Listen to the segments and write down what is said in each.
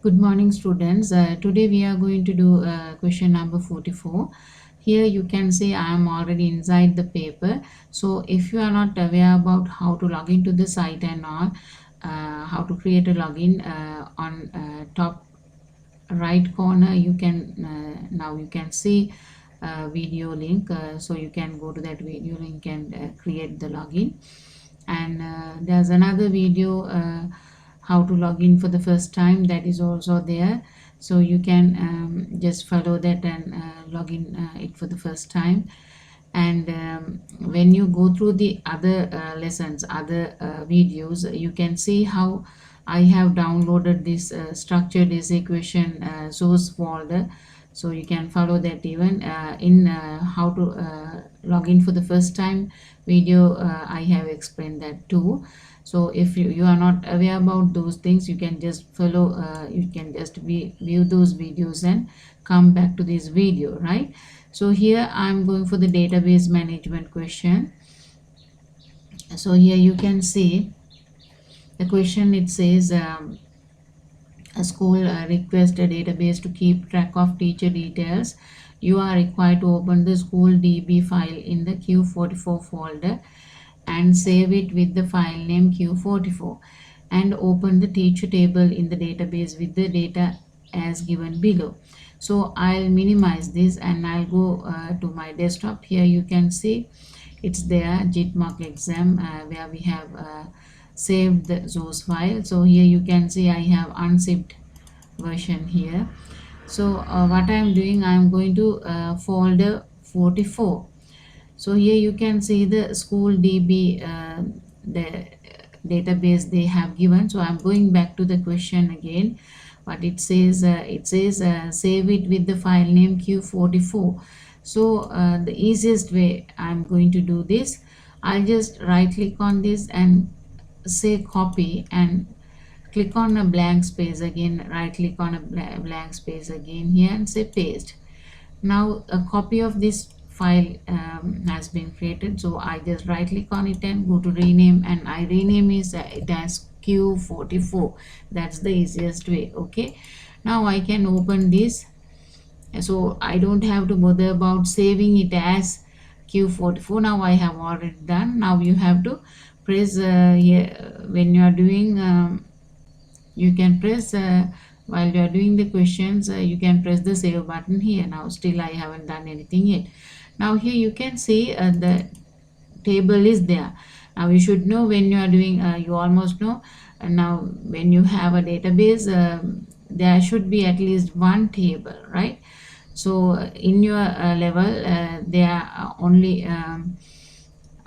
Good morning, students. Today we are going to do question number 44. Here you can see I am already inside the paper. So if you are not aware about how to log into the site and all, how to create a login on top right corner, you can now you can see video link. So you can go to that video link and create the login. And there's another video. How to log in for the first time, that is also there, so you can just follow that and log in it for the first time. And when you go through the other lessons, other videos, you can see how I have downloaded this structured as equation source folder, so you can follow that. Even in how to log in for the first time video, I have explained that too. So if you are not aware about those things, you can just follow, you can just view those videos and come back to this video, right? So here I'm going for the database management question. So here you can see the question. It says a school requests a database to keep track of teacher details. You are required to open the school DB file in the Q44 folder and save it with the file name Q44, and open the teacher table in the database with the data as given below. So I'll minimize this and I'll go to my desktop. Here you can see it's there, JIT mock exam, where we have saved the source file. So here you can see I have unzipped version here. So what I'm doing, I'm going to folder 44. So here you can see the school DB, the database they have given. So I'm going back to the question again. What it says, save it with the file name Q44. So the easiest way I'm going to do this, I'll just right click on this and say copy, and click on a blank space again, right click on a blank space again here and say paste. Now a copy of this file has been created, so I just right click on it and go to rename, and I rename it as Q44. That's the easiest way. Okay, now I can open this, so I don't have to bother about saving it as Q44. Now I have already done. Now you have to press here when you are doing you can press while you are doing the questions, you can press the save button here. Now still I haven't done anything yet. Now here you can see the table is there. Now you should know when you are doing, you almost know. Now when you have a database, there should be at least one table, right? So in your level, they are only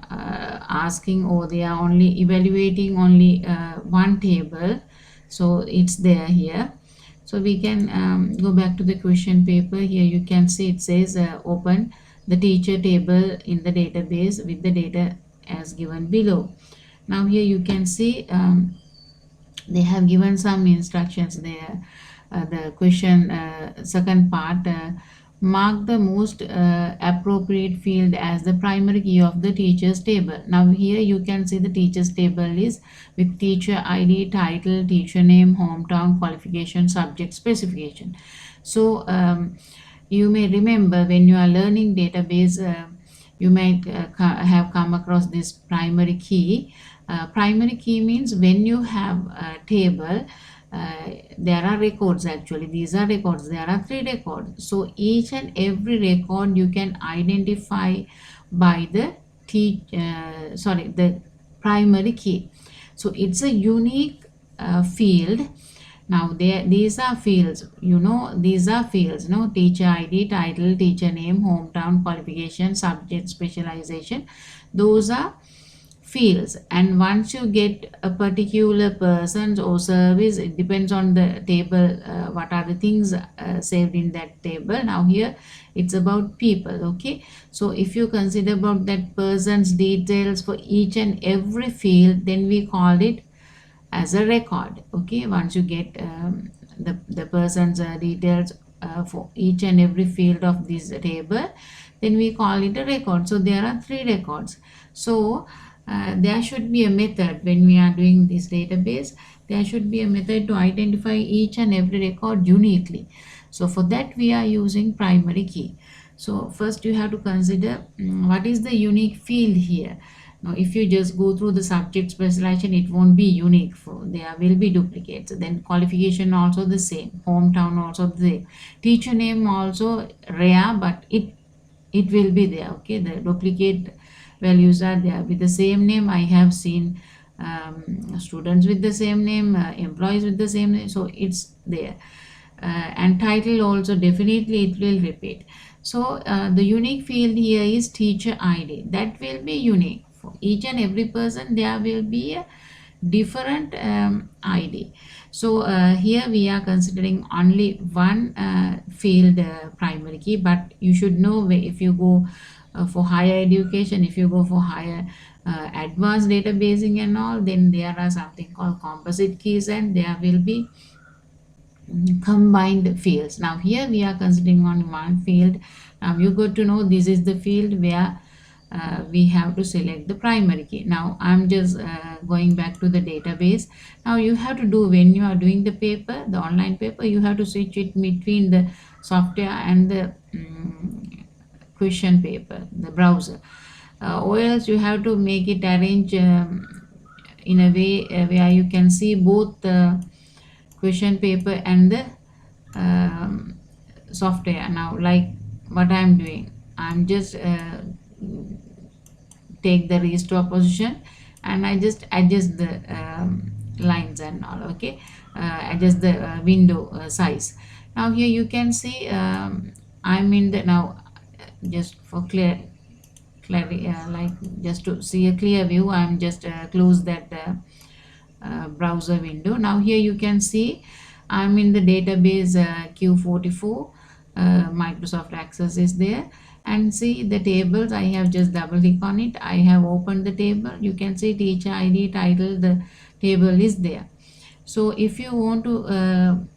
asking, or they are only evaluating only one table, so it's there here. So we can go back to the question paper. Here you can see it says open the teacher table in the database with the data as given below. Now here you can see they have given some instructions there. The question second part, mark the most appropriate field as the primary key of the teachers table. Now here you can see the teachers table is with teacher ID, title, teacher name, hometown, qualification, subject specification. So you may remember when you are learning database, you might have come across this primary key. Primary key means when you have a table, there are records. Actually these are records, there are 3 records, so each and every record you can identify by the the primary key. So it's a unique field. Now these are fields, these are fields, teacher ID, title, teacher name, hometown, qualification, subject specialization, those are fields. And once you get a particular person or service, it depends on the table, what are the things saved in that table. Now here it's about people. Okay, so if you consider about that person's details for each and every field, then we call it as a record. Okay, once you get the person's details for each and every field of this table, then we call it a record. So there are 3 records. So there should be a method when we are doing this database. there should be a method to identify each and every record uniquely. So for that we are using primary key. So first you have to consider what is the unique field here. Now if you just go through the subject specialization, it won't be unique, for there will be duplicates. Then qualification also the same, hometown also the same, teacher name also rare, but it will be there. Okay, the duplicate values are there. With the same name I have seen students with the same name, employees with the same name, so it's there. And title also definitely it will repeat. So the unique field here is teacher ID. That will be unique for each and every person. There will be a different ID. So here we are considering only one field primary key, but you should know if you go for higher education, if you go for higher advanced databasing and all, then there are something called composite keys, and there will be combined fields. Now here we are considering on one field. Now you got to know this is the field where we have to select the primary key. Now I'm just going back to the database. Now you have to do, when you are doing the paper, the online paper, you have to switch it between the software and the question paper, the browser, or else you have to make it arrange in a way where you can see both the question paper and the software. Now like what I'm doing, I'm just take the restore position, and I just adjust the lines and all. Okay, adjust the window size. Now here you can see I'm in the, now just for clarity, like just to see a clear view, I'm just close that browser window. Now here you can see I'm in the database Q44. Microsoft Access is there, and see the tables. I have just double click on it. I have opened the table. You can see teacher ID, title, the table is there. So if you want to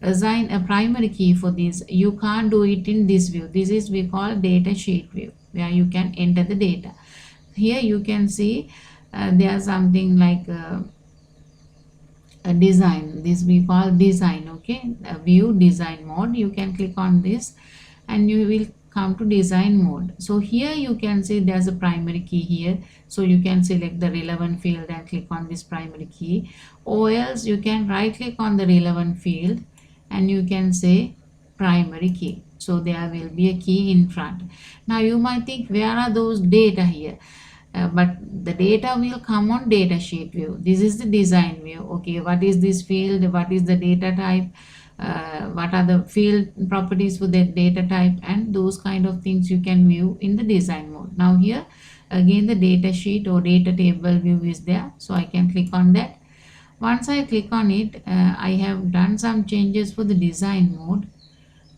assign a primary key for this, you can't do it in this view. This is we call data sheet view, where you can enter the data. Here you can see there's something like a design. This we call design. Okay, a view design mode. You can click on this and you will come to design mode. So here you can see there's a primary key here, so you can select the relevant field and click on this primary key, or else you can right click on the relevant field and you can say primary key. So there will be a key in front. Now you might think, where are those data here? But the data will come on data sheet view. This is the design view. Okay, what is this field, what is the data type, what are the field properties for that data type, and those kind of things you can view in the design mode. Now here again the data sheet or data table view is there, so I can click on that. Once I click on it, I have done some changes for the design mode.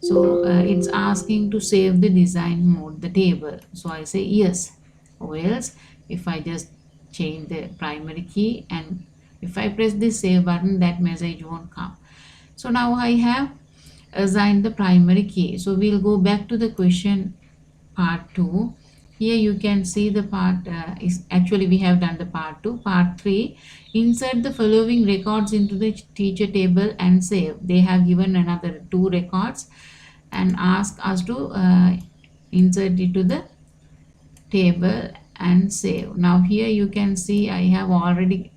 So it's asking to save the design mode, the table, so I say yes. Or else if I just change the primary key and if I press this save button, that message won't come. So now I have assigned the primary key. So we'll go back to the question part 2. Here you can see the part is actually we have done the part 2. Part 3, insert the following records into the teacher table and save. They have given another 2 records and ask us to insert it to the table and save. Now here you can see I have already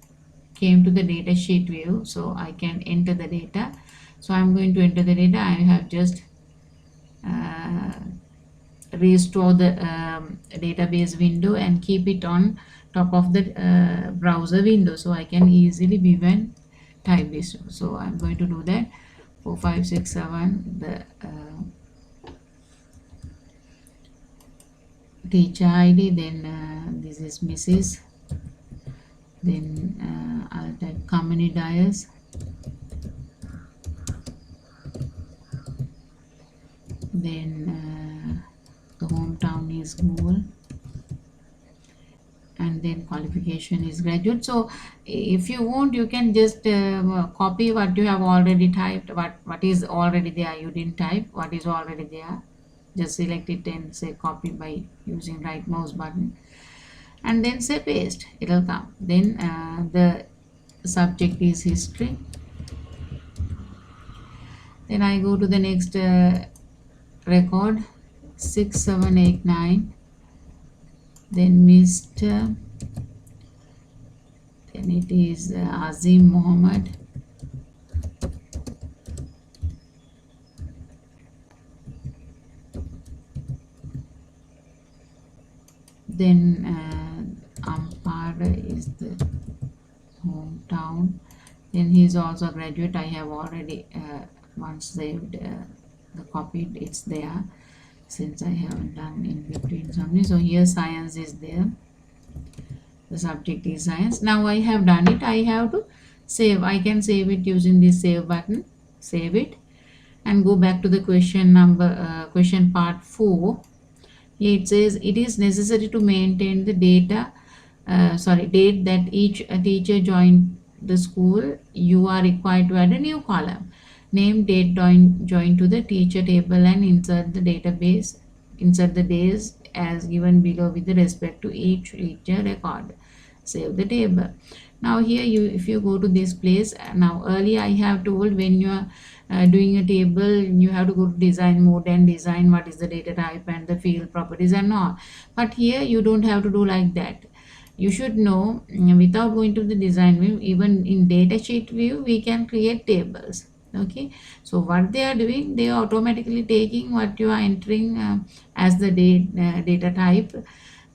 came to the data sheet view, so I can enter the data. So I'm going to enter the data. I have just restore the database window and keep it on top of the browser window, so I can easily view and type this. So I'm going to do that. 4567, the teacher ID, then this is Mrs. Then I'll type company dias, then the hometown is Google, and then qualification is graduate. So if you want, you can just copy what you have already typed, what is already there. You didn't type what is already there, just select it and say copy by using right mouse button, and then say paste. It'll come. Then the subject is history. Then I go to the next record 6789, then Mr., then it is Azim Mohammed, then Ampara is the hometown, then he is also a graduate. I have already once saved the copied, it's there since I haven't done in between something. So here science is there, the subject is science. Now I have done it, I have to save. I can save it using this save button. Save it and go back to the question number question part 4. Here it says it is necessary to maintain the date that each teacher joined the school. You are required to add a new column. Name, date join to the teacher table and insert the database. Insert the days as given below with respect to each teacher record. Save the table. Now here if you go to this place, now earlier I have told when you are doing a table, you have to go to design mode and design what is the data type and the field properties and all. But here you don't have to do like that. You should know, without going to the design view, even in data sheet view we can create tables. Okay, so what they are doing, they are automatically taking what you are entering as the data type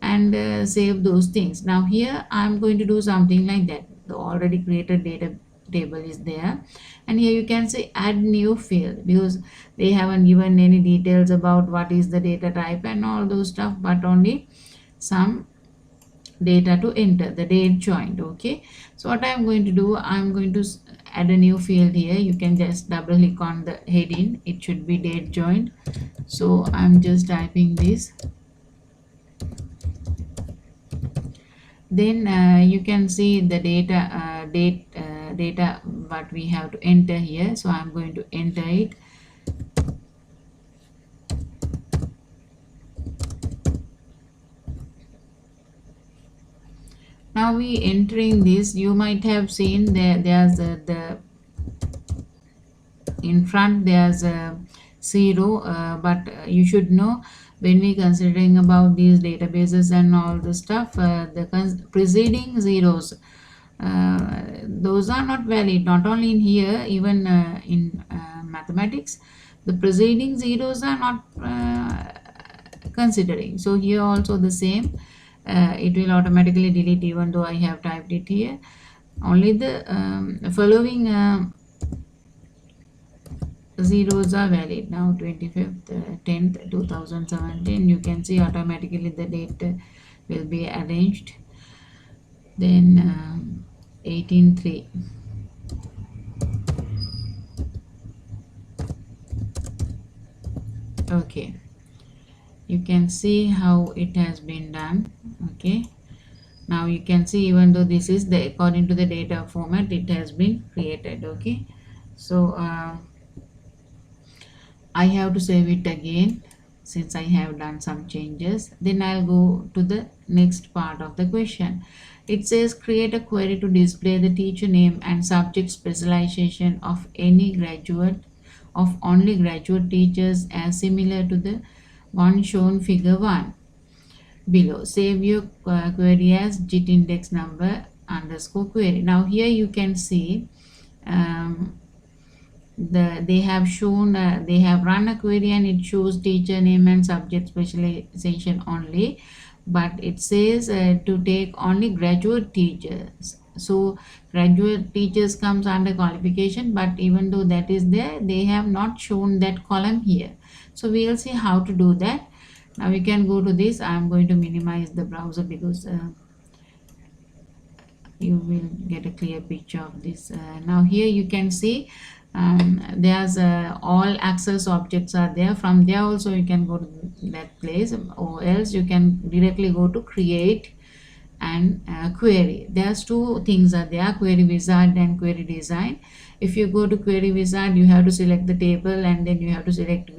and save those things. Now here I'm going to do something like that. The already created data table is there, and here you can say add new field, because they haven't given any details about what is the data type and all those stuff, but only some data to enter, the date joined. Okay, so what I'm going to do, I'm going to add a new field here. You can just double click on the heading, it should be date joined. So I'm just typing this. Then you can see the data what we have to enter here. So I'm going to enter it. Now we entering this, you might have seen there's the in front there's a 0, but you should know, when we considering about these databases and all the stuff, the preceding zeros, those are not valid. Not only in here, even in mathematics, the preceding zeros are not considering. So here also the same, it will automatically delete even though I have typed it here. Only the following zeros are valid. Now 25th 10th 2017, you can see automatically the date will be arranged. Then 18.3. Okay, you can see how it has been done. Okay, now you can see even though this is the according to the data format, it has been created. Okay, so I have to save it again since I have done some changes. Then I'll go to the next part of the question. It says create a query to display the teacher name and subject specialization of any graduate, of only graduate teachers, as similar to the one shown figure 1 below. Save your query as JIT index number underscore query. Now here you can see they have shown they have run a query and it shows teacher name and subject specialization only, but it says to take only graduate teachers. So graduate teachers comes under qualification, but even though that is there, they have not shown that column here. So we will see how to do that. Now we can go to this. I am going to minimize the browser because you will get a clear picture of this. Now here you can see there's all access objects are there. From there also you can go to that place, or else you can directly go to create and query. There's two things are there, query wizard and query design. If you go to query wizard, you have to select the table and then you have to select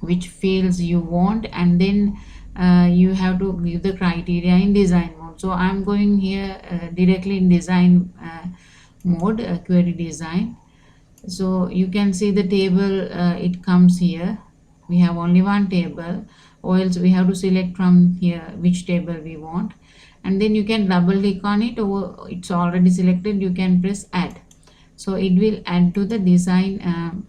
which fields you want, and then you have to give the criteria in design mode. So I'm going here directly in design mode, query design. So you can see the table, it comes here. We have only one table, or else we have to select from here which table we want, and then you can double click on it, or it's already selected, you can press add. So it will add to the design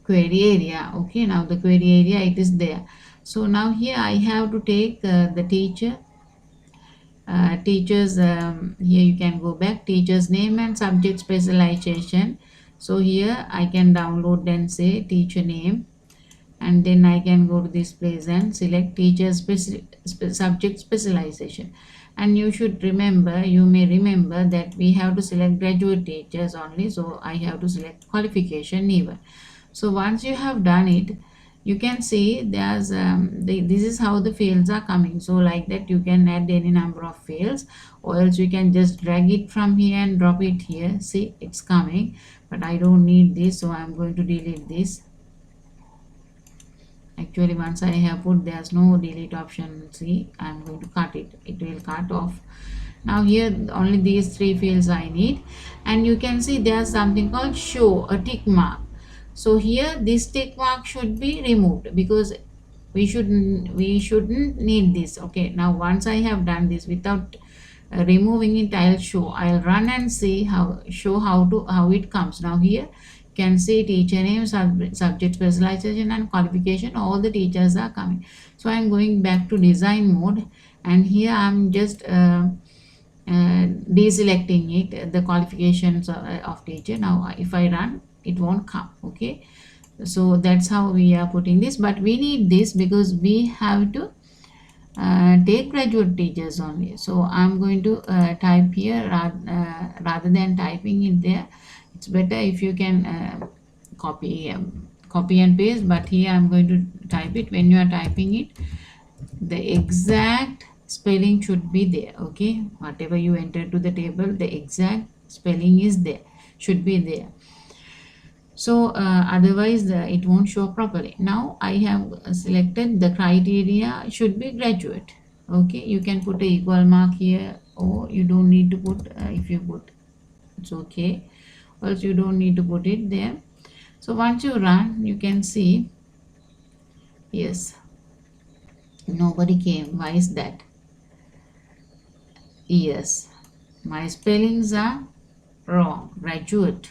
query area. Okay, now the query area, it is there. So now here I have to take the teachers, here you can go back, teacher's name and subject specialization. So here I can download and say teacher name, and then I can go to this place and select teacher subject specialization. And you should remember, you may remember that we have to select graduate teachers only, so I have to select qualification even. So once you have done it, you can see there's this is how the fields are coming. So like that you can add any number of fields, or else you can just drag it from here and drop it here. See, it's coming, but I don't need this, so I'm going to delete this. Actually, once I have put, there's no delete option. See, I'm going to cut it, it will cut off. Now here only these three fields I need, and you can see there's something called show a tick mark. So here this tick mark should be removed, because we shouldn't need this. Okay, now once I have done this without removing it, I'll run and see how it comes. Now here you can see teacher name, subject specialization and qualification, all the teachers are coming. So I'm going back to design mode, and here I'm just deselecting it, the qualifications of teacher. Now if I run, it won't come. Okay, so that's how we are putting this, but we need this because we have to take graduate teachers only. So I'm going to type here, rather than typing it there, it's better if you can copy and paste, but here I'm going to type it. When you are typing it, the exact spelling should be there. Okay, whatever you enter to the table, the exact spelling is there, should be there. So otherwise it won't show properly. Now I have selected the criteria should be graduate. Okay, you can put a equal mark here, or you don't need to put, if you put, it's okay, or else you don't need to put it there. So once you run, you can see, yes, nobody came. Why is that? Yes, my spellings are wrong, graduate.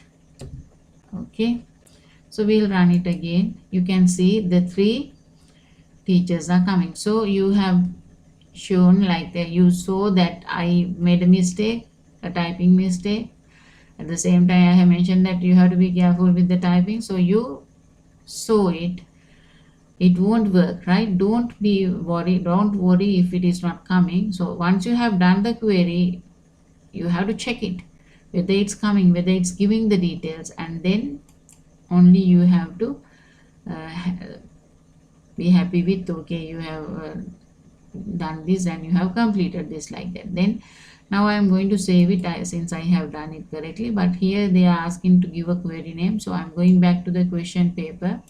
Okay, so we'll run it again. You can see the three teachers are coming. So you have shown like that, you saw that I made a mistake, a typing mistake. At the same time, I have mentioned that you have to be careful with the typing. So you saw it, it won't work, right? Don't be worried, don't worry if it is not coming. So once you have done the query, you have to check it, whether it's coming, whether it's giving the details, and then only you have to be happy with, okay, you have done this and you have completed this, like that. Then now I am going to save it, since I have done it correctly, but here they are asking to give a query name. So I'm going back to the question paper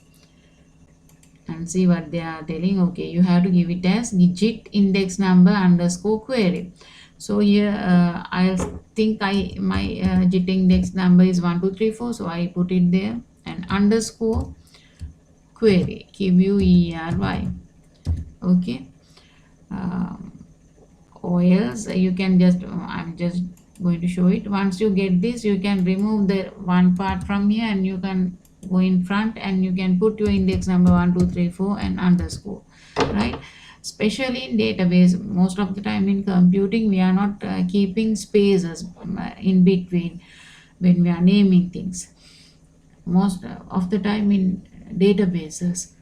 and see what they are telling. Okay, you have to give it as GIT index number underscore query. So here I think my GIT index number is 1234, so I put it there, and underscore query, QUERY. Okay, or else you can just, I'm just going to show it. Once you get this, you can remove the one part from here, and you can go in front and you can put your index number 1234 and underscore, right? Especially in database, most of the time in computing, we are not keeping spaces in between when we are naming things. Most of the time in databases,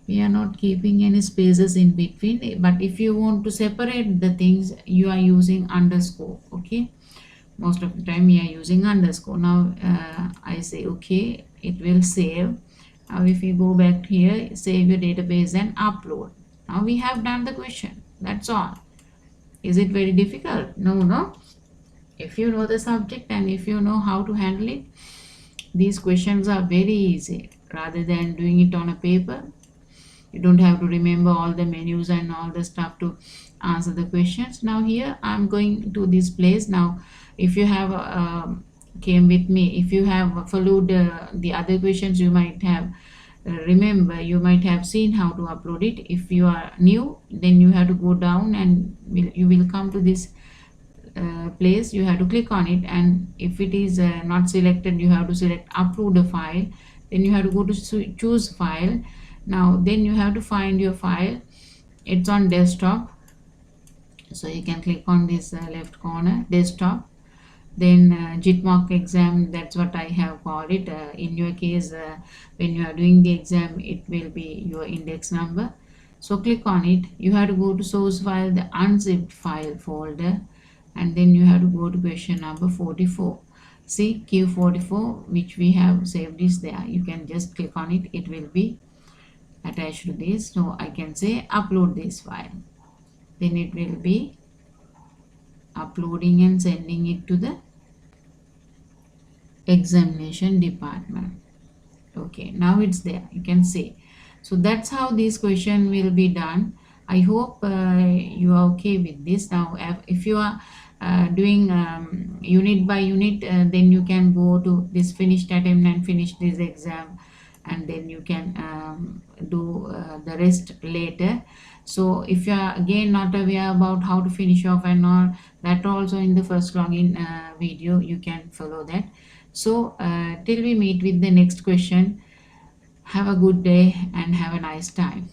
we are not keeping any spaces in between, but if you want to separate the things, you are using underscore. Okay, most of the time we are using underscore. Now I say okay, it will save. Now if you go back here, save your database and upload. Now we have done the question, that's all. Is it very difficult? No. If you know the subject and if you know how to handle it, these questions are very easy. Rather than doing it on a paper, You don't have to remember all the menus and all the stuff to answer the questions. Now here I'm going to this place. Now if you have came with me, if you have followed the other questions, you might have remember, you might have seen how to upload it. If you are new, then you have to go down and you will come to this place. You have to click on it, and if it is not selected, you have to select upload a file. Then you have to go to choose file. Now then you have to find your file. It's on desktop, so you can click on this left corner, desktop. Then JIT mock exam, that's what I have called it. In your case, when you are doing the exam, it will be your index number. So click on it. You have to go to source file, the unzipped file folder, and then you have to go to question number 44. See, Q44 which we have saved is there. You can just click on it. It will be attached to this. So I can say upload this file. Then it will be uploading and sending it to the examination department. Okay, now it's there, you can see. So that's how this question will be done. I hope you are okay with this. Now if you are doing unit by unit, then you can go to this finished attempt and finish this exam, and then you can do the rest later. So if you are again not aware about how to finish off and all, that also in the first login video you can follow that. So till we meet with the next question, have a good day and have a nice time.